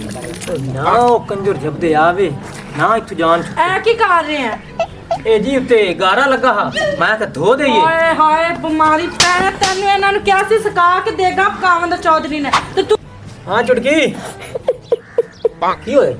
ना कंजर जबदे आवे ना इत्थों जान ऐ की कर रहे हैं? ए जी उत्ते गारा लगा हा मैं कहा धो देइए हाय हाय बीमारी पैने तेने इन्हां नु क्या सी सिखा के देगा पकावन दा चौधरी ने ते तू हां चुटकी की होए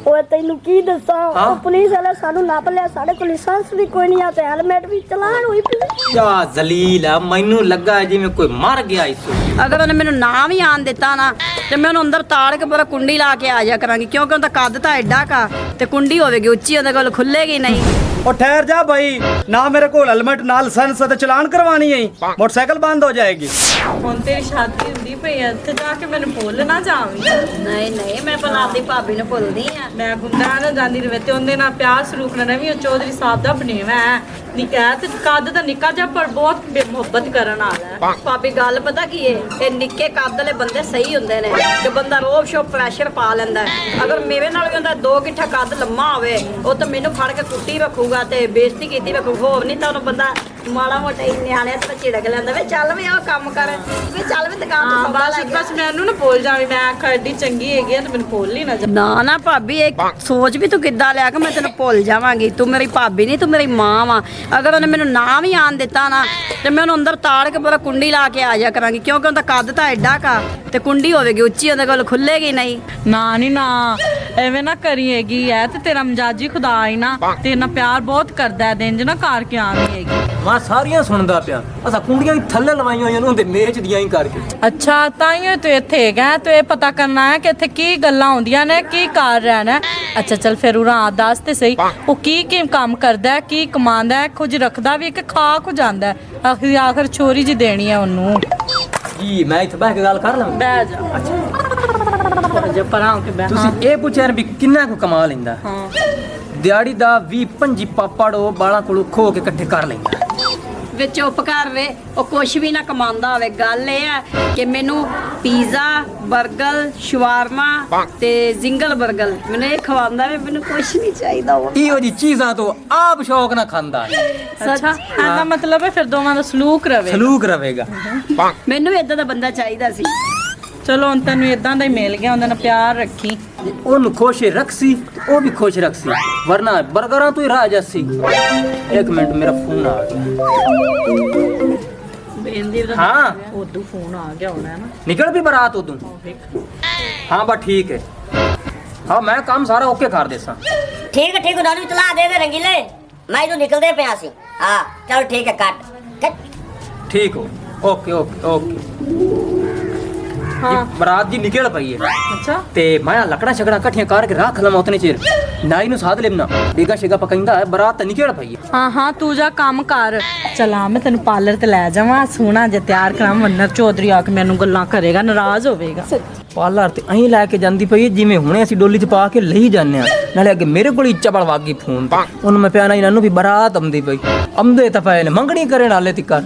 ओए तैनू की दसा हाँ? पुलिस वाले सानू नाप लिया साडे को लाइसेंस भी कोई नहीं आते हेलमेट भी चलान हुई पी क्या जलील है मैनू लगा जिवें कोई मर गया इस अगर ਉਹਨੇ ਮੈਨੂੰ ਨਾਮ ਹੀ ਆਣ ਦਿੱਤਾ ਨਾ ਤੇ ਮੈਂ ਉਹਨੂੰ ਅੰਦਰ ਤਾੜ ਕੇ ਪੂਰਾ ਕੁੰਡੀ ਲਾ ਕੇ ਆ ਜਾ ਕਰਾਂਗੀ ਕਿਉਂਕਿ ਉਹਦਾ ਕੱਦ ਤਾਂ ਐਡਾ ਕਾ ਤੇ ਕੁੰਡੀ ਹੋਵੇਗੀ ਉੱਚੀ ਉਹਦੇ ਕੋਲ ਖੁੱਲੇਗੀ ਨਹੀਂ और ठहर जा भाई ना मेरे को हेलमेट ना लाइसेंस ते चलान करवानी है मोटरसाइकिल बंद हो जाएगी। ਹੁਣ ਤੇਰੀ ਸ਼ਾਦੀ ਹੁੰਦੀ ਪਈ ਐ ਇੱਥੇ ਜਾ ਕੇ ਮੈਨੂੰ ਭੁੱਲ ਨਾ ਜਾਵੀਂ। ਨਹੀਂ ਨਹੀਂ ਮੈਂ ਪਹਿਲਾਂ ਆਪਦੀ ਭਾਬੀ ਨੂੰ ਭੁੱਲਦੀ ਆ ਮੈਂ ਗੁੰਡਾ ਨਾ ਜਾਂਦੀ ਰਵੇ ਤੇ ਉਹਦੇ ਨਾਲ ਪਿਆਰ ਸਰੂਪ ਨਾਲ ਵੀ ਉਹ ਚੌਧਰੀ ਸਾਹਿਬ ਦਾ ਬਣੇਵਾ ਹੈ ਨਿੱਕਾ ਤੇ ਕੱਦ ਦਾ ਨਿੱਕਾ ਜਿਹਾ ਪਰ ਬਹੁਤ ਮੁਹੱਬਤ ਕਰਨ ਵਾਲਾ ਹੈ। ਭਾਬੀ ਗੱਲ ਪਤਾ ਕੀ ਏ ਇਹ ਨਿੱਕੇ ਕੱਦ ਵਾਲੇ ਬੰਦੇ ਸਹੀ ਹੁੰਦੇ ਨੇ ਕਿ ਬੰਦਾ ਰੋਬ ਸ਼ੋ ਪ੍ਰੈਸ਼ਰ ਪਾ ਲੈਂਦਾ ਅਗਰ ਮੇਰੇ ਨਾਲ ਵੀ ਹੁੰਦਾ 2 ਗਿੱਠਾ ਕੱਦ ਲੰਮਾ ਹੋਵੇ ਉਹ ਤਾਂ ਮੈਨੂੰ ਫੜ ਕੇ ਕੁੱਟੀ ਰੱਖੂਗਾ ਤੇ ਬੇਇੱਜ਼ਤੀ ਕੀਤੀ ਰੱਖੂ ਹੋਰ ਨਹੀਂ ਤਾਂ ਉਹਨੂੰ ਬੰਦਾ ਮਾੜਾ ਮੋਟਾ ਹੀ ਨਿਆਣਿਆਂ ਤੇ ਝਿੜਕ ਲੈਂਦਾ ਵੇ ਚੱਲ ਵੀ ਉਹ ਕੰਮ ਕਰ ਵੀ ਚੱਲ ਵੀ ਦੁਕਾਨ ਤੋਂ ਸੌਦਾ ਲੈ ਕੇ ਬਸ ਮੈਨੂੰ ਨਾ ਭੁੱਲ ਜਾਵੀਂ ਮੈਂ ਆਖਾਂ ਐਡੀ ਚੰਗੀ ਹੈਗੀ ਆ ਤੇ ਮੈਨੂੰ ਭੁੱਲ ਹੀ ਨਾ ਜਾ। ਨਾ ਨਾ ਭਾਬੀ ਇਹ ਸੋਚ ਵੀ ਤੂੰ ਕਿੱਦਾਂ ਲਿਆ ਕਿ ਮੈਂ ਤੈਨੂੰ ਭੁੱਲ ਜਾਵਾਂਗੀ ਤੂੰ ਮੇਰੀ ਭਾਬੀ ਨਹੀਂ ਤੂੰ ਮੇਰੀ ਮਾਂ ਵਾ ਅਗਰ ਉਹਨੇ ਮੈਨੂੰ ਨਾਮ ਹੀ ਆਣ ਦਿੱਤਾ ਨਾ ਤੇ ਮੈਂ ਉਹਨੂੰ ਅੰਦਰ ਤਾੜ ਕੇ ਪੂਰਾ ਕੁੰਡੀ ਲਾ ਕੇ ਆ ਜਾ ਕਰਾਂਗੀ ਕਿਉਂਕਿ ਉਹਦਾ ਕੱਦ ਤਾਂ ਐਡਾ ਕਾ ਤੇ ਕੁੰਡੀ ਹੋਵੇਗੀ ਉੱਚੀ ਉਹਦੇ ਕੋਲ ਖੁੱਲੇਗੀ ਨਹੀਂ ਨਾ ਨਹੀਂ ਨਾ ਐਵੇਂ ਨਾ ਕਰੀ ਹੈਗੀ ਐ ਤੇ ਤੇਰਾ ਮਜਾਜੀ ਖੁਦਾ ਆਈ ਨਾ ਤੇ ਨਾ ਪਿਆਰ ਬਹੁਤ ਕਰਦਾ ਦਿਨ ਜ ਨਾ ਕਰ ਕੇ ਆਣੀ ਹੈਗੀ। मैं सारियां सुनदा पिया असा कुंडियां भी थल्ले लवाईਆਂ ਹੋਈਆਂ ਨੂੰ ਤੇ ਮੇਚ ਦੀਆਂ ਹੀ ਕਰਕੇ ਅੱਛਾ ਤਾਈਓ ਤੂੰ ਇੱਥੇ ਹੈਗਾ ਤੂੰ ਇਹ ਪਤਾ ਕਰਨਾ ਹੈ ਕਿ ਇੱਥੇ ਕੀ ਗੱਲਾਂ ਹੁੰਦੀਆਂ ਨੇ ਕੀ ਕਰ ਰਿਹਾ ਨੇ। ਅੱਛਾ ਚੱਲ ਫਿਰ ਉਰਾਂ ਦੱਸ ਤੇ ਸਹੀ ਉਹ ਕੀ ਕੰਮ ਕਰਦਾ ਹੈ ਕੀ ਕਮਾਉਂਦਾ ਹੈ ਕੁਝ ਰੱਖਦਾ ਵੀ ਕਿ ਖਾ ਕੁ ਜਾਂਦਾ ਹੈ ਆਖਰ ਚੋਰੀ ਜੀ ਦੇਣੀ ਹੈ ਉਹਨੂੰ। ਜੀ ਮੈਂ ਇੱਥੇ ਬਹਿ ਕੇ ਗੱਲ ਕਰ ਲਵਾਂ ਬਹਿ ਜਾ ਜੇ ਪਰਾਂ ਕੇ ਬਹਿ ਤੁਸੀਂ ਇਹ ਪੁੱਛਿਆ ਵੀ ਕਿੰਨਾ ਕੁ ਕਮਾ ਲੈਂਦਾ ਹਾਂ ਦਿਹਾੜੀ ਦਾ 20-25 ਪਾਪੜ ਉਹ ਬਾਲਾਂ ਕੋਲੋਂ ਖੋ ਕੇ ਇਕੱਠੇ ਕਰ ਲੈਂਦਾ ਵਿੱਚ ਚੁੱਪ ਕਰ ਵੇ ਉਹ ਕੁਛ ਵੀ ਨਾ ਕਮਾਉਂਦਾ ਹੋਵੇ ਗੱਲ ਇਹ ਹੈ ਕਿ ਮੈਨੂੰ ਪੀਜ਼ਾ 버ਗਰ ਸ਼ਵਾਰਮਾ ਤੇ ਜ਼ਿੰਗਲ 버ਗਰ ਮੈਨੂੰ ਇਹ ਖਵਾਉਂਦਾ ਵੇ ਮੈਨੂੰ ਕੁਛ ਨਹੀਂ ਚਾਹੀਦਾ ਉਹ ਇਹੋ ਜੀ ਚੀਜ਼ਾਂ ਤੋਂ ਆਪ ਸ਼ੌਕ ਨਾ ਖਾਂਦਾ ਅੱਛਾ ਇਹਦਾ ਮਤਲਬ ਹੈ ਫਿਰ ਦੋਵਾਂ ਦਾ ਸਲੂਕ ਰਵੇ ਸਲੂਕ ਰਵੇਗਾ ਮੈਨੂੰ ਵੀ ਇਦਾਂ ਦਾ ਬੰਦਾ ਚਾਹੀਦਾ ਸੀ। ਚਲੋ ਹੁਣ ਤੈਨੂੰ ਇਦਾਂ ਦਾ ਹੀ ਮਿਲ ਗਿਆ ਉਹਦੇ ਨਾਲ ਪਿਆਰ ਰੱਖੀ ਉਹਨੂੰ ਖੁਸ਼ ਰੱਖਸੀ ਉਹ ਵੀ ਖੁਸ਼ ਰੱਖਸੀ ਵਰਨਾ 버ਗਰਾਂ ਤੋਂ ਹੀ ਰਾਹ ਜਾਸੀ। ਇੱਕ ਮਿੰਟ ਮੇਰਾ ਫੋਨ ਆ ਗਿਆ ਬੇਂਦੀ ਦਾ ਹਾਂ ਉਦੋਂ ਫੋਨ ਆ ਗਿਆ ਹੋਣਾ ਹੈ ਨਾ ਨਿਕਲ ਵੀ ਬਰਾਤ ਉਦੋਂ ਹਾਂ ਬਸ ਠੀਕ ਹੈ ਹਾਂ ਮੈਂ ਕੰਮ ਸਾਰਾ ਓਕੇ ਕਰ ਦੇਸਾਂ ठीक है उन्होंने भी तला दे दे रंगीले मैं तो निकलते पे सी हाँ चलो ठीक है कट ਠੀਕ ਹੋ ਓਕੇ ਓਕੇ ਓਕੇ ਹਾਂ ਬਰਾਤ ਜੀ ਨਿਕਲ ਪਈ ਹੈ ਅੱਛਾ ਤੇ ਮੈਂ ਲੱਕੜਾਂ ਛਕੜਾਂ ਇਕੱਠੀਆਂ ਕਰਕੇ ਰੱਖ ਲਵਾਂ ਉਤਨੇ ਚਿਰ ਨਾਈ ਨੂੰ ਸਾਧ ਲੈਣਾ ਡੇਗਾ ਸ਼ੇਗਾ ਪਕਾਈਂਦਾ ਹੈ ਬਰਾਤ ਤਾਂ ਨਿਕਲ ਪਈ ਹੈ ਹਾਂ ਹਾਂ ਤੂੰ ਜਾ ਕੰਮ ਕਰ ਚਲਾ ਮੈਂ ਤੈਨੂੰ ਪਾਰਲਰ ਤੇ ਲੈ ਜਾਵਾਂ ਸੋਹਣਾ ਜੇ ਤਿਆਰ ਕਰਾਂ ਮੰਨਰ ਚੌਧਰੀ ਆ ਕੇ ਮੈਨੂੰ ਗੱਲਾਂ ਕਰੇਗਾ ਨਾਰਾਜ਼ ਹੋਵੇਗਾ। ਪਾਰਲਰ ਤੇ ਅਹੀਂ ਲੈ ਕੇ ਜਾਂਦੀ ਪਈ ਜਿਵੇਂ ਹੁਣੇ ਅਸੀਂ ਡੋਲੀ 'ਚ ਪਾ ਕੇ ਲਈ ਜਾਂਦੇ ਆ ਨਾਲੇ ਅੱਗੇ ਮੇਰੇ ਕੋਲ ਹੀ ਚਪਲ ਵਾਗੀ ਫੋਨ ਉਹਨੂੰ ਮੈਂ ਪਿਆ ਨਾ ਇਹਨਾਂ ਨੂੰ ਵੀ ਬਰਾਤ ਆਉਂਦੀ ਪਈ ਆਉਂਦੇ ਤਾਂ ਪਏ ਨੇ ਮੰਗਣੀ ਕਰਨ ਵਾਲੇ ਤਿੱਕਰ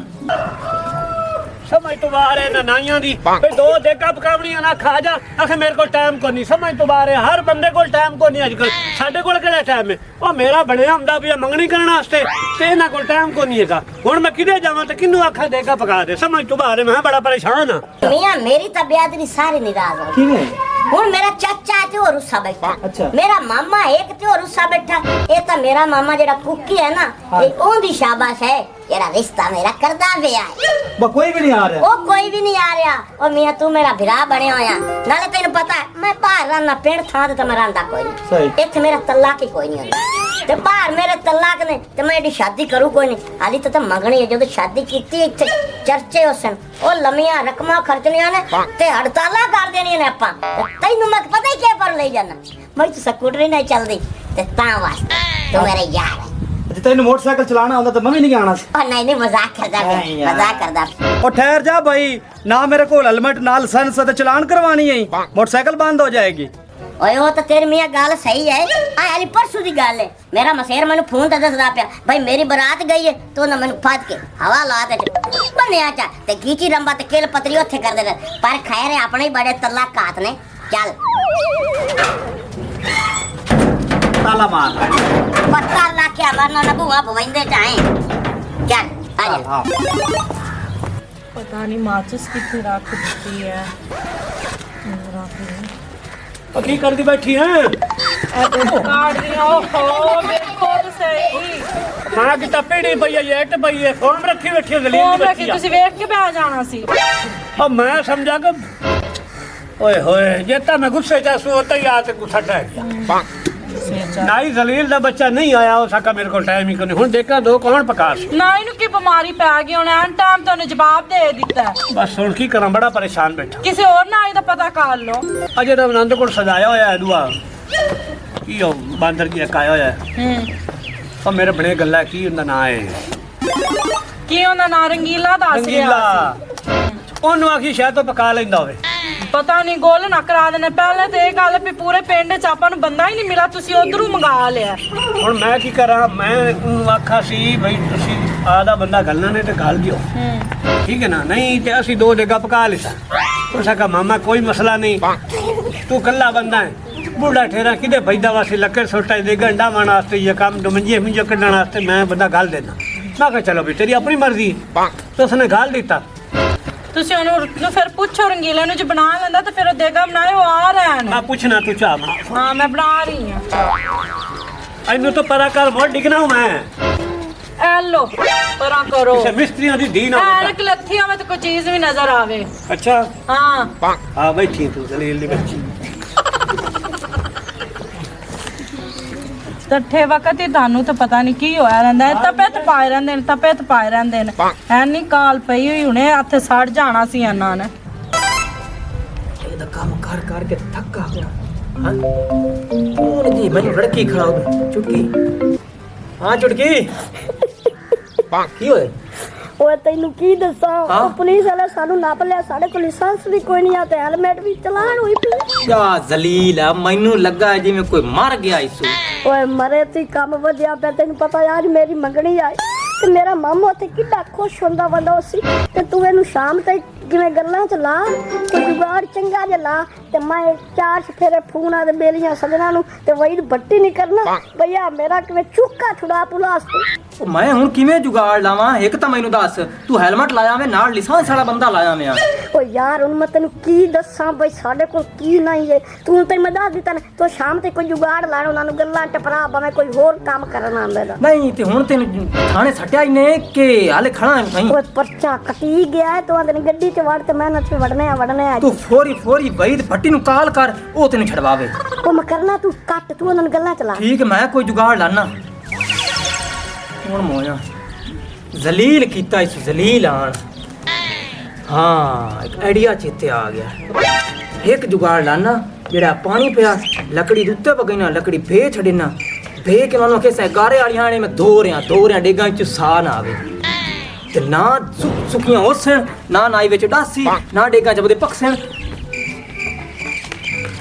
समझ तो बाहर है ना नाइयां दी भाई दो देगा पकावणियां ना खा जा आखे मेरे को टाइम को नहीं समझ तो बाहर है हर बंदे को टाइम को नहीं अजकल साडे कोल केड़ा टाइम है ओ मेरा बनया हुंदा पिया मंगनी करन वास्ते ते इना कोल टाइम को नहीं हैगा हुन मैं किदे जावां ते किन्नू आखा देगा पका दे समझ तो बाहर है मैं बड़ा परेशान हां मियां मेरी तबीयत नहीं सारी निराश हो ਕਿਵੇਂ हूँ मेरा चाचा ते और रुस्सा बैठा अच्छा। मेरा मामा एक ते और रुस्सा बैठा ये तो मेरा मामा जेड़ा कुकी है ना ये ओंदी शाबाश है जेड़ा रिश्ता मेरा करदा पे है कोई भी नहीं आ रहा ओ कोई भी नहीं आ रहा ओ मियां तू मेरा भिरा बने होया नाले तेन पता है मैं बाहर रहना पिंड थां ते मैं रहंदा कोई सही। नहीं इत्थे मेरा तलाक ही कोई नहीं होंदा ते बाहर मेरे तलाक ने ते मैं एडी शादी करूं कोई नहीं हाली तो मंगनी है जदों शादी कीती इत्थे चर्चे होसन ओ लमियां रकमां खर्चनियां ने ते हड़तालां कर देनियां ने आपां तैनू मैं पता ही क्या पर ले जाना मैं तो स्कूटरी नहीं चलदी ते तां वास्ते तू मेरे यार है तेन मोटरसाइकिल चलाना होता तो मैं भी नहीं आना सी ओ नहीं मजाक करदा नहीं यार। मजाक करदा और ठहर जा भाई ना मेरे को हेलमेट ना लाइसेंस ते चलान करवानी है मोटरसाइकिल बंद हो जाएगी। ओए वो तो तेरी मियां गल सही है आ यानी परसों दी गल है मेरा मसेर मैंने फोन ते दसदा पिया भाई मेरी बारात गई है तो ना मैंने फद के हवा ला दे बनया चा ते गीची रंबा ते केल पतरी ओथे कर दे पर खैर है अपने ही बड़े तल्ला कात ने चल ताला मार पत्ता ला के वरना ना बुआ बवंदे चाहे चल आ जा हां पता नहीं माचिस कितनी रख दी है ਉਹ ਕੀ ਕਰਦੀ ਬੈਠੀ ਹੈ? ਕਾਟ ਦੀਆਂ ਓਹੋ ਵੇਖੋ ਤੇ ਸਹੀ ਮਾਂ ਕੀ ਟੱਪੀ ਨਹੀਂ ਪਈ ਹੈ ਇੱਟ ਪਈ ਹੈ ਫੋਮ ਰੱਖੀ ਬੈਠੀ ਹੈ ਫੋਨ ਜ਼ਲੀਲ ਦੀ ਰੱਖੀ ਬੱਚੀ ਆ। ਤੁਸੀਂ ਵੇਖ ਕੇ ਬਹਿ ਜਾਣਾ ਸੀ ਉਹ ਮੈਂ ਸਮਝਾ ਕਿ ਓਏ ਹੋਏ ਜੇ ਤਾਂ ਮੈਂ ਗੁੱਸੇ ਚ ਸੋ ਤਾਂ ਆ ਤੇ ਗੁੱਸਾ ਟਹਿ ਗਿਆ ਨਾਈ ਜ਼ਲੀਲ ਦਾ ਬੱਚਾ ਨਹੀਂ ਆਇਆ ਹੋ ਸਕਾ ਮੇਰੇ ਕੋਲ ਟਾਈਮ ਹੀ ਕੋਈ ਨਹੀਂ ਹੁਣ ਦੇਖਾਂ ਦੋ ਕੌਣ ਪਕਾ ਸੀ ਨਾ ਇਹਨੂੰ ਕੀ ਬਿਮਾਰੀ ਪੈ ਗਈ ਹੁਣ ਐਨ ਟਾਈਮ ਤੁਹਾਨੂੰ ਜਵਾਬ ਦੇ ਦਿੱਤਾ ਹੈ। ਬਸ ਹੁਣ ਕੀ ਕਰਾਂ ਬੜਾ ਪਰੇਸ਼ਾਨ ਬੈਠਾ ਕਿਸੇ ਹੋਰ ਨਾ ਆਈ ਦਾ ਪਤਾ ਕਰ ਲਓ ਅਜੇ ਤਾਂ ਆਨੰਦ ਕੋਲ ਸਜਾਇਆ ਹੋਇਆ ਹੈ ਦੁਆ ਕੀ ਉਹ ਬਾਂਦਰ ਕੀ ਕਾਇਆ ਹੋਇਆ ਹੈ ਉਹ ਮੇਰੇ ਬਣੇ ਗੱਲਾਂ ਕੀ ਹੁੰਦਾ ਨਾ ਹੈ ਕੀ ਉਹਨਾਂ ਨਾਂ ਰੰਗੀਲਾ ਦੱਸ ਰਿਹਾ ਰੰਗੀਲਾ ਉਹਨੂੰ ਆਖੀ ਸ਼ਾਇਦ ਤੋਂ ਪਕਾ ਲੈਂਦਾ ਹੋਵੇ ਪਤਾ ਨਹੀਂ ਗੋਲ ਨਾ ਕਰਾ ਦੇਣੇ ਪਹਿਲੇ ਤੇ ਇਹ ਗੱਲ ਵੀ ਪੂਰੇ ਪਿੰਡ ਚ ਆਪਾਂ ਨੂੰ ਬੰਦਾ ਹੀ ਨਹੀਂ ਮਿਲਾ ਤੁਸੀਂ ਉਧਰੋਂ ਮੰਗਾ ਲਿਆ ਹੁਣ ਮੈਂ ਕੀ ਕਰਾਂ ਮੈਂ ਉਹਨੂੰ ਆਖਾ ਸੀ ਬਈ ਤੁਸੀਂ ਆਦਾ ਬੰਦਾ ਗੱਲਾਂ ਨੇ ਤੇ ਗੱਲ ਦਿਓ ਠੀਕ ਹੈ ਨਾ ਨਹੀਂ ਤੇ ਅਸੀਂ ਦੋ ਜਗ੍ਹਾ ਪਕਾ ਲਿਆ ਉਸ ਕਹਾ ਮਾਮਾ ਕੋਈ ਮਸਲਾ ਨਹੀਂ ਤੂੰ ਕੱਲਾ ਬੰਦਾ ਹੈ ਬੁੱਢਾ ਠੇਰਾ ਕਿਤੇ ਫਾਇਦਾ ਵਾਸਤੇ ਲੱਕੜ ਸੋਟਾ ਦੇ ਗੰਡਾ ਮਾਣ ਵਾਸਤੇ ਇਹ ਕੰਮ ਮੰਜੇ ਮੁੰਜੇ ਕੱਢਣ ਵਾਸਤੇ ਮੈਂ ਬੰਦਾ ਗੱਲ ਦੇਣਾ ਮੈਂ ਕਿਹਾ ਚਲੋ ਵੀ ਤੇਰੀ ਆਪਣੀ ਮਰਜ਼ੀ ਤੇ ਉਸਨੇ ਗੱਲ ਦਿੱਤਾ ਤੁਸੀਂ ਉਹਨੂੰ ਫਿਰ ਪੁੱਛੋ ਰੰਗੀਲੇ ਨੂੰ ਜੇ ਬਣਾ ਲੈਂਦਾ ਤੇ ਫਿਰ ਉਹ ਦੇਗਾ ਬਣਾਏ ਉਹ ਆ ਰਹਿਣ ਮੈਂ ਪੁੱਛਣਾ ਤੂੰ ਚਾਹ ਬਣਾ ਹਾਂ ਮੈਂ ਬਣਾ ਰਹੀ ਹਾਂ ਇਹਨੂੰ ਤਾਂ ਪਤਾ ਕਰ ਮੋੜ ਡਿਗਣਾ ਹੂੰ ਮੈਂ ਐ ਲੋ ਪਰਾਂ ਕਰੋ ਕਿਸੇ ਮਿਸਤਰੀਆਂ ਦੀ ਦੀਨ ਐਨਕ ਲੱਥੀਆਂ ਵਿੱਚ ਕੋਈ ਚੀਜ਼ ਵੀ ਨਜ਼ਰ ਆਵੇ ਅੱਛਾ ਹਾਂ ਆ ਬੈਠੀ ਤੂੰ ਜ਼ਲੀਲ ਦੀ ਬੱਚੀ ਤੱਠੇ ਵਕਤ ਹੀ ਤੁਹਾਨੂੰ ਤਾਂ ਪਤਾ ਨਹੀਂ ਕੀ ਹੋਇਆ ਰਹਿੰਦਾ ਹੈ ਤਪੇਤ ਪਾਏ ਰਹਿੰਦੇ ਨੇ ਤਪੇਤ ਪਾਏ ਰਹਿੰਦੇ ਨੇ ਐ ਨਹੀਂ ਕਾਲ ਪਈ ਹੋਈ ਹੁਣੇ ਹੱਥ ਸੜ ਜਾਣਾ ਸੀ ਇਹਨਾਂ ਨੇ ਇਹਦਾ ਕੰਮ ਕਰ ਕਰਕੇ ਥੱਕਾ ਗਿਆ ਹਾਂ ਕੌਣ ਜੀ ਮੈਨੂੰ ਲੜਕੀ ਖਰਾਬ ਚੁਟਕੀ ਹਾਂ ਚੁਟਕੀ ਕੀ ਹੋਇਆ ਓਏ ਤੈਨੂੰ ਕੀ ਦੱਸਾਂ ਹਾਂ? ਉਹ ਪੁਲਿਸ ਵਾਲੇ ਸਾਨੂੰ ਨੱਪ ਲਿਆ ਸਾਡੇ ਕੋਲ ਲਾਇਸੈਂਸ ਵੀ ਕੋਈ ਨਹੀਂ ਆ ਤੇ ਹੈਲਮਟ ਵੀ ਚਲਾਣ ਹੋਈ ਪਈ ਯਾ ਜ਼ਲੀਲ ਆ ਮੈਨੂੰ ਲੱਗਾ ਜਿਵੇਂ ਕੋਈ ਮਰ ਗਿਆ ਇਸੂ ਓਏ ਮਰੇ ਤੇ ਕੰਮ ਵਧਿਆ ਪਿਆ ਤੈਨੂੰ ਪਤਾ ਯਾਰ ਮੇਰੀ ਮੰਗਣੀ ਆਈ ਤੇ ਮੇਰਾ ਮਾਮਾ ਉੱਥੇ ਕਿੱਡਾ ਖੁਸ਼ ਹੁੰਦਾ ਬੰਦਾ ਸੀ ਤੇ ਤੂੰ ਇਹਨੂੰ ਸ਼ਾਮ ਤੱਕ ਕਿਵੇਂ ਗੱਲਾਂ ਚ ਲਾ ਕੋਈ ਜੁਗਾੜ ਚੰਗਾ ਜਿਹਾ ਲਾ ਤੇ ਮੈਂ ਚਾਰ ਫੇਰੇ ਫੋਨਾਂ ਦੇ ਬੇਲੀਆਂ ਸਜਣਾ ਨੂੰ ਤੇ ਵਈ ਬੱਟੀ ਨਹੀਂ ਕਰਨਾ ਭਈਆ ਮੇਰਾ ਕਿਵੇਂ ਚੁੱਕਾ ਛੁੜਾ ਪੁਲਾਸ ਉਹ ਮੈਂ ਹੁਣ ਕਿਵੇਂ ਜੁਗਾੜ ਲਾਵਾਂ ਇੱਕ ਤਾਂ ਮੈਨੂੰ ਦੱਸ ਤੂੰ ਹੈਲਮਟ ਲਾਇਆ ਮੈਂ ਨਾਲ ਲਾਇਸੈਂਸ ਵਾਲਾ ਬੰਦਾ ਲਾਇਆ ਮੈਂ ਓ ਯਾਰ ਹੁਣ ਮੈਂ ਤੈਨੂੰ ਕੀ ਦੱਸਾਂ ਬਈ ਸਾਡੇ ਕੋਲ ਕੀ ਨਹੀਂ ਹੈ ਤੂੰ ਤੇ ਮੈਂ ਦੱਸ ਦਿੱਤਾ ਨਾ ਤੂੰ ਸ਼ਾਮ ਤੇ ਕੋਈ ਜੁਗਾੜ ਲਾਣ ਉਹਨਾਂ ਨੂੰ ਗੱਲਾਂ ਟਪਰਾ ਭਾਵੇਂ ਕੋਈ ਹੋਰ ਕੰਮ ਕਰਨ ਆਂਦਾ ਦਾ ਨਹੀਂ ਤੇ ਹੁਣ ਤੈਨੂੰ ਥਾਣੇ ਸੱਟਿਆ ਹੀ ਨੇ ਕਿ ਹਾਲੇ ਖੜਾ ਨਹੀਂ ਓਏ ਪਰਚਾ ਕੱਟੀ ਗਿਆ ਹੈ, ਤੂੰ ਆਂਦੇ ਗੱਡੀ ਚ ਵੜ ਤੇ ਮੈਂ ਨੱਚ ਵੜਨੇ ਆ ਤੂੰ ਫੋਰੀ ਵਈਦ ਭੱਟੀ ਨੂੰ ਕਾਲ ਕਰ ਉਹ ਤੈਨੂੰ ਛਡਵਾਵੇ ਉਹ ਮੈਂ ਕਰਨਾ ਤੂੰ ਕੱਟ ਤੂੰ ਉਹਨਾਂ ਨੂੰ ਗੱਲਾਂ ਚਲਾ ਠੀਕ ਮੈਂ ਕੋਈ ਜੁਗਾੜ ਲਾਣਾ ਹੁਣ ਮੋਇਆ ਜ਼ਲੀਲ ਕੀਤਾ ਇਸ ਜ਼ਲੀਲ ਆਣ ਹਾਂ ਇੱਕ ਆਈਡੀਆ ਚੇਤੇ ਆ ਗਿਆ ਇੱਕ ਜੁਗਾੜ ਲਾਣਾ ਜਿਹੜਾ ਪਾਣੀ ਪਿਆ ਲੱਕੜੀ ਦੇ ਉੱਤੇ ਪਗੈਨਾ ਲੱਕੜੀ ਫੇ ਛੜਨਾ ਫੇ ਕੇ ਉਹਨਾਂ ਕੇ ਸਹਿਗਾਰੇ ਵਾਲੀਆਂ ਨੇ ਮੈਂ ਦੋ ਰਿਆਂ ਡੇਗਾਂ ਚ ਸਾਹ ਨਾ ਆਵੇ ਤੇ ਨਾ ਸੁੱਕੀਆਂ ਹੋਸਣ ਨਾ ਨਾਈ ਵਿੱਚ ਡਾਸੀ ਨਾ ਡੇਗਾਂ ਚ ਬਦੇ ਪਕਸਣ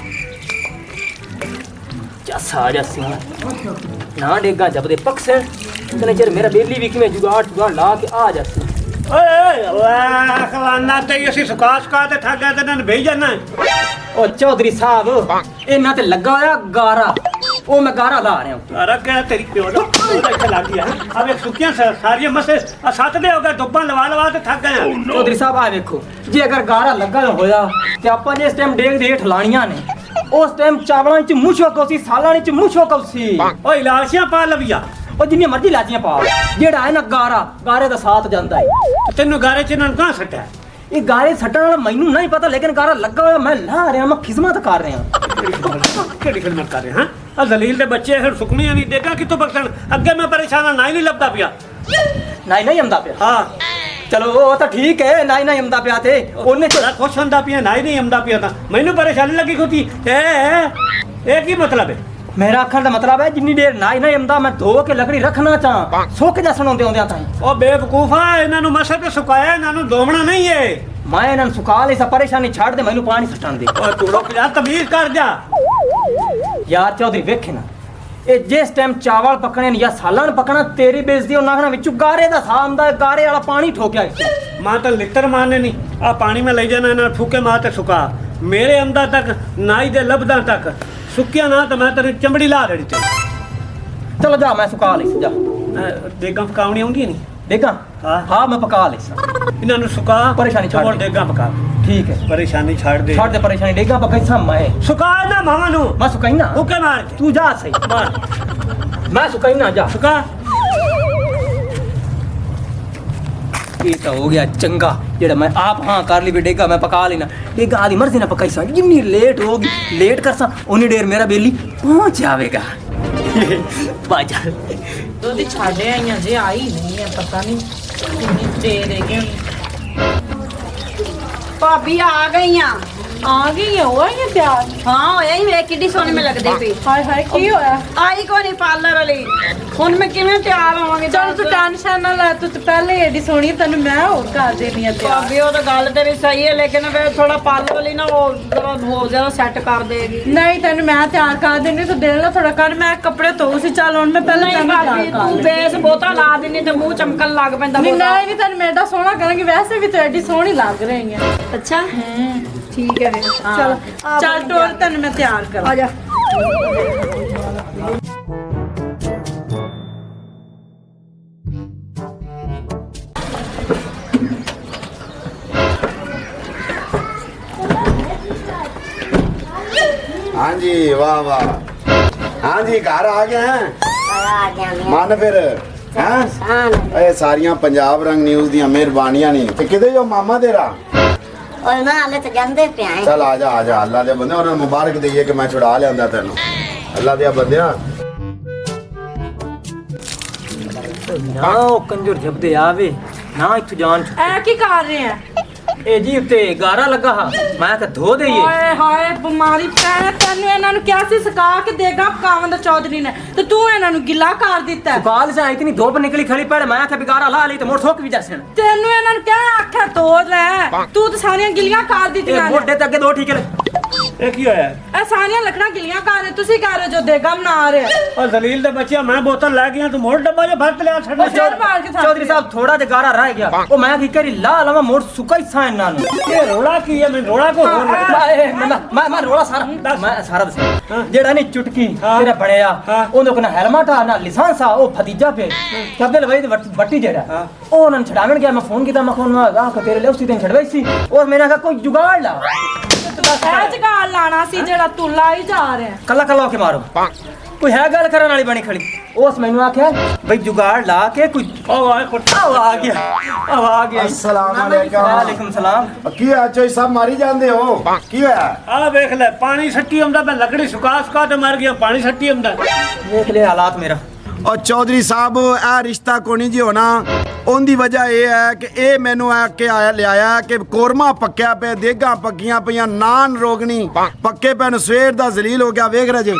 ਜੱਸਾ ਨਾ ਡੇਗਾ ਜਬਦੇ ਪਕਸਣ ਤਨੇ ਚਿਰ ਮੇਰਾ ਬੇਲੀ ਵੀ ਕਿਵੇਂ ਜੁਗਾੜ ਲਾ ਕੇ ਆ ਜਾਸੀ ਓਏ ਵਾਹ ਖਵਾਨਾ ਤੇ ਅਸੀਂ ਸੁਕਾ ਤੇ ਠਾਗਾ ਤੇ ਇਹਨਾਂ ਭੇਜ ਜਾਣਾ ਉਹ ਚੌਧਰੀ ਸਾਹਿਬ ਇਹਨਾਂ ਤੇ ਲੱਗਾ ਹੋਇਆ ਗਾਰਾ ਉਹ ਮੈਂ ਗਾਰਾ ਲਾ ਰਿਹਾ ਅਰੇ ਕਿ ਤੇਰੀ ਪਿਓ ਦਾ ਉਹਦਾ ਇੱਥੇ ਲੱਗ ਗਿਆ ਆ ਵੇਖ ਸੁੱਕੀਆਂ ਸਾਰੀਆਂ ਮਸੇ ਆ ਸੱਤ ਦੇ ਹੋ ਗਏ ਦੁੱਬਾਂ ਲਵਾ ਤੇ ਥੱਕ ਗਏ ਚੌਧਰੀ ਸਾਹਿਬ ਆ ਵੇਖੋ ਜੇ ਅਗਰ ਗਾਰਾ ਲੱਗਾ ਹੋਇਆ ਤੇ ਆਪਾਂ ਜੇ ਇਸ ਟਾਈਮ ਡੇਗ ਦੇ ਹੇਠ ਲਾਣੀਆਂ ਨੇ ਉਸ ਟਾਈਮ ਚਾਵਲਾਂ ਚ ਮੂੰਹ ਛੋਕੋ ਸੀ ਸਾਲਾਂ ਚ ਮੂੰਹ ਛੋਕੋ ਸੀ ਓਏ ਲਾਸ਼ੀਆਂ ਪਾ ਲਵੀਆ ਉਹ ਜਿੰਨੀ ਮਰਜ਼ੀ ਲਾਜੀਆਂ ਪਾ ਜਿਹੜਾ ਹੈ ਨਾ ਗਾਰੇ ਦਾ ਸਾਥ ਜਾਂਦਾ ਹੈ ਤੈਨੂੰ ਗਾਰੇ ਚ ਇਹਨਾਂ ਨੂੰ ਕਹਾਂ ਸੱਟਿਆ ਇਹ ਗਾਰੇ ਸੱਟਣ ਵਾਲਾ ਮੈਨੂੰ ਨਹੀਂ ਪਤਾ ਲੇਕਿਨ ਗਾਰਾ ਲੱਗਾ ਹੋਇਆ ਮੈਂ ਲਾ ਰਿਹਾ ਮੈਂ ਖਿਦਮਤ ਕਰ ਰਿਹਾ ਕਿਹੜੀ ਖਿਦਮਤ ਕਰ ਰਿਹਾ ਹਾਂ ਆ ਜ਼ਲੀਲ ਦੇ ਬੱਚੇ ਫਿਰ ਸੁਕਣੀਆਂ ਨਹੀਂ ਦੇਗਾ ਕਿਤੋਂ ਬਖਸ਼ਣ ਅੱਗੇ ਮੈਂ ਪਰੇਸ਼ਾਨ ਨਾ ਹੀ ਨਹੀਂ ਲੱਭਦਾ ਪਿਆ ਨਹੀਂ ਆਉਂਦਾ ਪਿਆ ਹਾਂ ਚਲੋ ਉਹ ਤਾਂ ਠੀਕ ਹੈ ਨਹੀਂ ਆਉਂਦਾ ਪਿਆ ਤੇ ਉਹਨੇ ਬੜਾ ਖੁਸ਼ ਹੁੰਦਾ ਪਿਆ ਨਾ ਹੀ ਨਹੀਂ ਆਉਂਦਾ ਪਿਆ ਤਾਂ ਮੈਨੂੰ ਪਰੇਸ਼ਾਨੀ ਲੱਗੀ ਖੁਦੀ ਇਹ ਕੀ ਮਤਲਬ ਹੈ ਮੇਰਾ ਆਖਣ ਦਾ ਮਤਲਬ ਹੈ ਜਿੰਨੀ ਦੇਰ ਨਾ ਆਉਂਦਾ ਮੈਂ ਧੋ ਕੇ ਲੱਕੜੀ ਰੱਖਣਾ ਚਾਹਾਂ ਸੁੱਕ ਜਸਣ ਆਉਂਦਿਆਂ ਤਾਂ ਉਹ ਬੇਵਕੂਫਾ ਇਹਨਾਂ ਨੂੰ ਮਸਾ ਤੇ ਸੁਕਾਇਆ ਇਹਨਾਂ ਨੂੰ ਦੋਵਣਾ ਨਹੀਂ ਏ ਮੈਂ ਇਹਨਾਂ ਨੂੰ ਸੁਕਾ ਲਈ ਸਾ ਪਰੇਸ਼ਾਨੀ ਛੱਡ ਦੇ ਮੈਨੂੰ ਪਾਣੀ ਸੱਟਣ ਦੇ ਓਏ ਤੂੰ ਰੁਕ ਜਾ ਤਮੀਜ਼ ਕਰ ਜਾ ਯਾਰ ਚੌਧਰੀ ਵੇਖੇ ਨਾ ਇਹ ਜਿਸ ਟਾਈਮ ਚਾਵਲ ਪਕਣੇ ਨੇ ਜਾਂ ਸਾਲਾਂ ਨੂੰ ਪਕਣਾ ਤੇਰੀ ਬੇਇੱਜ਼ਤੀ ਉਹਨਾਂ ਖਾਣਾ ਵਿੱਚੋਂ ਗਾਰੇ ਦਾ ਸਾਹ ਆਉਂਦਾ ਗਾਰੇ ਵਾਲਾ ਪਾਣੀ ਠੋਕਿਆ ਮਾਂ ਤਾਂ ਲਿੱਤਰ ਮਾਰਨੇ ਨਹੀਂ ਆ ਪਾਣੀ ਮੈਂ ਲਈ ਜਾਣਾ ਇਹਨਾਂ ਫੂਕੇ ਮਾਰ ਤੇ ਸੁਕਾ ਮੇਰੇ ਅੰਦਰ ਤੱਕ ਨਾਈ ਦੇ ਲਬਦਾਂ ਤੱਕ ਸੁੱਕਿਆ ਨਾ ਤਾਂ ਮੈਂ ਤੇਰੀ ਚਮੜੀ ਲਾ ਦੇਣੀ ਤੇ ਚਲੋ ਜਾ ਮੈਂ ਸੁਕਾ ਲਈ ਜਾ ਦੇਗਾਂ ਪਕਾਉਣੀ ਆਉਂਦੀ ਨਹੀਂ ਦੇਖਾਂ ਹਾਂ ਹਾਂ ਮੈਂ ਪਕਾ ਲਈ ਇਹਨਾਂ ਨੂੰ ਸੁਕਾ ਪਰੇਸ਼ਾਨੀ ਛੱਡ ਦੇਗਾਂ ਪਕਾ ठीक है परेशानी छाड़ दे छोड़ दे परेशानी डेगा पका सामा है सुका ना मामा नु मैं सुकाई ना हुक्के मार के तू जा सही मार मैं सुकाई ना जा सुका ये तो हो गया चंगा जेड़ा मैं आप हाँ कर ली भी डेगा मैं पका लेना डेगा आदि मर्जी ना पकाई सा जिन्नी लेट होगी लेट कर सा उन्नी देर मेरा बेली पहुंच जाएगा बाजार ਉਹਦੀ ਛਾੜੇ ਆਈਆਂ ਜੇ ਆਈ ਨਹੀਂ ਹੈ ਪਤਾ ਨਹੀਂ ਕਿੰਨੀ ਦੇਰ ਹੈ ਕਿ ਭਾਬੀ ਆ ਗਈਆਂ ਆ ਗਈ ਹੈ ਉਹ ਆਈ ਤਿਆਰ ਹਾਂ ਹੋਇਆ ਹੀ ਵੇਖ ਕਿੱਡੀ ਸੋਹਣੀ ਮੈਂ ਲੱਗਦੀ ਪਈ ਹਾਏ ਹਾਏ ਕੀ ਹੋਇਆ ਆਈ ਕੋਈ ਨਹੀਂ ਪਾਰਲਰ ਵਾਲੀ ਹੁਣ ਮੈਂ ਕਿਵੇਂ ਤਿਆਰ ਹੋਵਾਂਗੀ ਚਲ ਤੂੰ ਟੈਨਸ਼ਨ ਨਾ ਲੈ ਤੂੰ ਤੇ ਪਹਿਲੇ ਏਡੀ ਸੋਹਣੀ ਤੈਨੂੰ ਮੈਂ ਹੋਰ ਕਰ ਦੇਣੀ ਆ ਤਿਆਰ ਭਾਬੀ ਉਹ ਤਾਂ ਗੱਲ ਤੇਰੀ ਸਹੀ ਹੈ ਲੇਕਿਨ ਵੇ ਥੋੜਾ ਪਾਰਲਰ ਵਾਲੀ ਨਾ ਉਹ ਜਰਾ ਹੋਰ ਜ਼ਿਆਦਾ ਸੈੱਟ ਕਰ ਦੇਗੀ ਨਹੀਂ ਤੈਨੂੰ ਮੈਂ ਤਿਆਰ ਕਰ ਦੇਣੀ ਤੂੰ ਦੇ ਲੈ ਥੋੜਾ ਕਰ ਮੈਂ ਕੱਪੜੇ ਧੋ ਸੀ ਚੱਲ ਹੁਣ ਮੈਂ ਪਹਿਲਾਂ ਨਹੀਂ ਤੈਨੂੰ ਭਾਬੀ ਤਿਆਰ ਕਰ ਤੂੰ ਬੇਸ ਬਹੁਤਾ ਲਾ ਦਿੰਨੀ ਤੇ ਮੂੰਹ ਚਮਕਣ ਲੱਗ ਪੈਂਦਾ ਨਹੀਂ ਬਹੁਤਾ ਨਹੀਂ ਤੈਨੂੰ ਮੈਂ ਏਡਾ ਸੋਹਣਾ ਕਰਾਂਗੀ ਵੈਸੇ ਵੀ ਤੂੰ ਏਡੀ ਸੋਹਣੀ ਲੱਗ ਰਹੀ ਹੈ ਅੱਛਾ ਠੀਕ ਹੈ ਵੇ ਚਲ ਚੱਲ ਟੋਰ ਤੈਨੂੰ ਮੈਂ ਤਿਆਰ ਕਰਾਂ ਆ ਜਾ हाँ जी वाह वाह हाँ जी घर आ गए हैं ਆ ਗਿਆ ਮੈਂ मन फिर हैं ਆਨ ਇਹ ਸਾਰੀਆਂ ਪੰਜਾਬ ਰੰਗ ਨਿਊਜ਼ ਦੀਆਂ ਮਿਹਰਬਾਨੀਆਂ ਨਹੀਂ ਤੇ ਕਿਤੇ ਜੋ ਮਾਮਾ ਤੇਰਾ ਓਏ ਮੈਂ ਹਾਲੇ ਤਾਂ ਜਾਂਦੇ ਪਿਆ ਆਂ ਚੱਲ ਆ ਜਾ ਅੱਲਾ ਦੇ ਬੰਦੇ ਉਹਨਾਂ ਨੂੰ ਮੁਬਾਰਕ ਦਈਏ ਕਿ ਮੈਂ ਛੁਡਾ ਲਿਆਂਦਾ ਤੈਨੂੰ ਅੱਲਾ ਦੇ ਬੰਦਿਆ ਨਾ ਉਹ ਕੰਜਰ ਜਬਦੇ ਆਵੇ ਨਾ ਇੱਥੋਂ ਜਾਣ ਐ ਕੀ ਕਰ ਰਹੇ ਆ ਇਹ ਜੀ ਉੱਤੇ ਗਾਰਾ ਲੱਗਾ ਹਾ ਮੈਂ ਤਾਂ ਧੋ ਦੇਈਏ ਓਏ ਹਾਏ ਬਿਮਾਰੀ ਪੈ ਤੈਨੂੰ ਇਹਨਾਂ ਨੂੰ ਕਿਹਾ ਸੀ ਸਕਾ ਕੇ ਦੇਗਾ ਪਕਾਵਨ ਦਾ ਚੌਧਰੀ ਨੇ ਤੇ ਤੂੰ ਇਹਨਾਂ ਨੂੰ ਗਿੱਲਾ ਕਰ ਦਿੱਤਾ ਕਾਲ ਸੇ ਇਤਨੀ ਧੁੱਪ ਨਿਕਲੀ ਖੜੀ ਪੜ ਮੈਂ ਆਖਿਆ ਬਿਗਾਰਾ ਲਾ ਲਈ ਤੇ ਮੋੜ ਠੋਕ ਵੀ ਜਾਸਣ ਤੈਨੂੰ ਇਹਨਾਂ ਨੂੰ ਕਿਹਾ ਆਖਿਆ ਧੋ ਲੈ ਤੂੰ ਤਾਂ ਸਾਰੀਆਂ ਗਿੱਲੀਆਂ ਕਰ ਇਹ ਦਿੱਤੀਆਂ ਨੇ ਮੋਢੇ ਤੇ ਅੱਗੇ ਦੋ ਠੀਕੇ ਇਹ ਕੀ ਹੋਇਆ ਇਹ ਸਾਰੀਆਂ ਲੱਕੜਾਂ ਗਿੱਲੀਆਂ ਕਰ ਰਹੇ ਤੁਸੀਂ ਕਰ ਰਹੇ ਜੋ ਦੇਗਾ ਬਣਾ ਰਹੇ ਉਹ ਜ਼ਲੀਲ ਦੇ ਬੱਚਿਆ ਮੈਂ ਬੋਤਲ ਲੈ ਗਿਆ ਤੂੰ ਮੋੜ ਡੱਬਾ ਜਿਹਾ ਭਰ ਲਿਆ ਛੱਡ ਸਿਰ ਮਾਰ ਕੇ ਚੌਧਰੀ ਸਾਹਿਬ ਥੋੜਾ ਜਿਹਾ ਗਾਰਾ ਰਹਿ ਗਿਆ ਉਹ ਮੈਂ ਕੀ ਕਰੀ ਲਾ ਲਵਾਂ ਮੋੜ ਸੁੱਕਾ ਹੀ ਸਾ ਇਹਨਾਂ ਨੂੰ ਇਹ ਰੋਲਾ ਕੀ ਹੈ ਮੈਂ ਰੋਲਾ ਕੋ ਹੋਰ ਮੈਂ ਰੋਲਾ ਸਾਰਾ ਮੈਂ ਸਾਰਾ ਦੱਸਿਆ ਜਿਹੜਾ ਨਹੀਂ ਚੁਟਕੀ ਤੇਰਾ ਬਣਿਆ ਉਹਦੇ ਕੋਲ ਹੈਲਮਟ ਆ ਨਾ ਲਾਇਸੈਂਸ ਆ ਉਹ ਭਤੀਜਾ ਪੇ ਕਬਲ ਵਈ ਵੱਟੀ ਜਿਹੜਾ ਉਹ ਉਹਨਾਂ ਨੂੰ ਛਡਾਵਣ ਗਿਆ ਮੈਂ ਫੋਨ ਕੀਤਾ ਮੈਂ ਫੋਨ ਆ ਕੇ ਤੇਰੇ ਲਈ ਉਸੇ ਦਿਨ ਛਡਵਾਈ ਸੀ ਔਰ ਮੈਨੇ ਕਿਹਾ ਕੋਈ ਜੁਗਾੜ ਲਾ ਇਹ ਜਗਾੜ ਲਾਣਾ ਸੀ ਜਿਹੜਾ ਤੂੰ ਲਾਈ ਜਾ ਰਿਹਾ ਕੱਲਾ ਕੱਲਾ ਹੋ ਕੇ ਮਾਰੋ ਕੋਈ ਹੈ ਗੱਲ ਕਰਨ ਵਾਲੀ ਬਣੀ ਖੜੀ ਉਸ ਮੈਨੂੰ ਆਖਿਆ ਬਈ ਜੁਗਾੜ ਲਾ ਕੇ ਕੋਈ ਆ ਗਿਆ अस्सलाम वालेकुम ਵਾਲੇਕੁਮ ਸਲਾਮ ਕੀ ਆ ਚੋਈ ਸਾਹਿਬ ਮਾਰੀ ਜਾਂਦੇ ਹੋ ਕੀ ਹੋਇਆ ਆ ਵੇਖ ਲੈ ਪਾਣੀ ਸੱਟੀ ਆਉਂਦਾ ਮੈਂ ਲੱਕੜੀ ਸੁਕਾ ਤੇ ਮਰ ਗਿਆ ਪਾਣੀ ਸੱਟੀ ਆਉਂਦਾ ਦੇਖ ਲੈ ਹਾਲਾਤ ਮੇਰਾ ਔਰ ਚੌਧਰੀ ਸਾਹਿਬ ਇਹ ਰਿਸ਼ਤਾ ਕੋਣੀ ਜੀ ਹੋਣਾ ਉਹਦੀ ਵਜ੍ਹਾ ਇਹ ਹੈ ਕਿ ਇਹ ਮੈਨੂੰ ਆ ਕੇ ਲਿਆਇਆ ਕਿ ਕੋਰਮਾ ਪੱਕਿਆ ਪਿਆ ਦੇਗਾ ਪੱਕੀਆਂ ਪਈਆਂ ਨਾਨ ਰੋਗਣੀ ਪੱਕੇ ਪੈਨ ਸਵੇਰ ਦਾ ਜ਼ਲੀਲ ਹੋ ਗਿਆ ਵੇਖ ਰਜੇ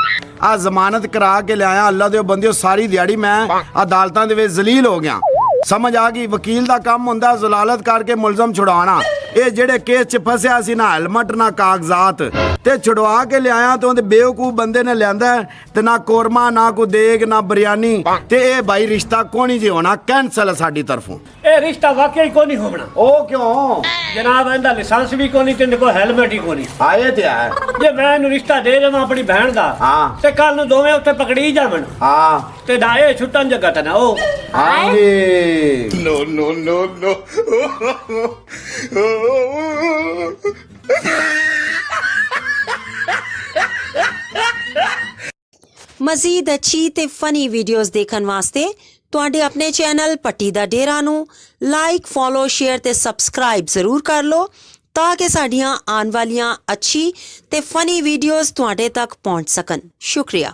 ਆ ਜ਼ਮਾਨਤ ਕਰਾ ਕੇ ਲਿਆਇਆ ਅੱਲਾ ਦੇ ਬੰਦਿਓ ਸਾਰੀ ਦਿਹਾੜੀ ਮੈਂ ਅਦਾਲਤਾਂ ਦੇ ਵਿੱਚ ਜ਼ਲੀਲ ਹੋ ਗਿਆ ਸਮਝ ਆ ਗਈ ਵਕੀਲ ਦਾ ਕੰਮ ਹੁੰਦਾ ਜ਼ਲਾਲਤ ਕਰਕੇ ਮੁਲਜ਼ਮ ਛੁਡਾਉਣਾ ਇਹ ਜਿਹੜੇ ਕੇਸ 'ਚ ਫਸਿਆ ਸੀ ਨਾ ਹੈਲਮਟ ਨਾ ਕਾਗਜ਼ਾਤ ਤੇ ਛੁਡਵਾ ਕੇ ਲਿਆਇਆ ਤੇ ਉਹਦੇ ਬੇਵਕੂਫ ਬੰਦੇ ਨੇ ਲਿਆਂਦਾ ਤੇ ਨਾ ਕੋਰਮਾ ਨਾ ਕੋ ਦੇਗ ਨਾ ਬਿਰਿਆਨੀ ਤੇ ਇਹ ਭਾਈ ਰਿਸ਼ਤਾ ਕੋਣੀ ਜੀ ਹੋਣਾ ਕੈਂਸਲ ਸਾਡੀ ਤਰਫੋਂ ਇਹ ਰਿਸ਼ਤਾ ਵਾਕਈ ਕੋ ਨਹੀਂ ਹੋਣਾ ਉਹ ਕਿਉਂ ਜਨਾਬ ਇਹਦਾ ਲਾਇਸੈਂਸ ਵੀ ਕੋ ਨਹੀਂ ਤੇ ਕੋ ਹੈਲਮਟ ਹੀ ਕੋ ਨਹੀਂ ਆਏ ਤੇ ਆ ਜੇ ਮੈਂ ਇਹਨੂੰ ਰਿਸ਼ਤਾ ਦੇ ਦੇਵਾਂ ਆਪਣੀ ਭੈਣ ਦਾ ਹਾਂ। ਤੇ ਕੱਲ ਨੂੰ ਦੋਵੇਂ ਉੱਥੇ ਪਕੜੀ ਜਾਵਣ ਹਾਂ ਤੇ ਡਾਏ ਛੁੱਟਣ ਜਗ੍ਹਾ ਤੇ ਨਾ ਉਹ ਹਾਂਜੀ ਮਜ਼ੀਦ ਅੱਛੀ ਤੇ ਫਨੀ ਵੀਡੀਓਜ਼ ਦੇਖਣ ਵਾਸਤੇ ਤੁਹਾਡੇ ਆਪਣੇ ਚੈਨਲ ਪੱਟੀ ਦਾ ਡੇਰਾ ਨੂੰ ਲਾਈਕ ਫੋਲੋ ਸ਼ੇਅਰ ਤੇ ਸਬਸਕ੍ਰਾਈਬ ਜ਼ਰੂਰ ਕਰ ਲਓ ਤਾਂ ਕਿ ਸਾਡੀਆਂ ਆਉਣ ਵਾਲੀਆਂ ਅੱਛੀ ਤੇ ਫਨੀ ਵੀਡੀਓਜ਼ ਤੁਹਾਡੇ ਤੱਕ ਪਹੁੰਚ ਸਕਣ ਸ਼ੁਕਰੀਆ।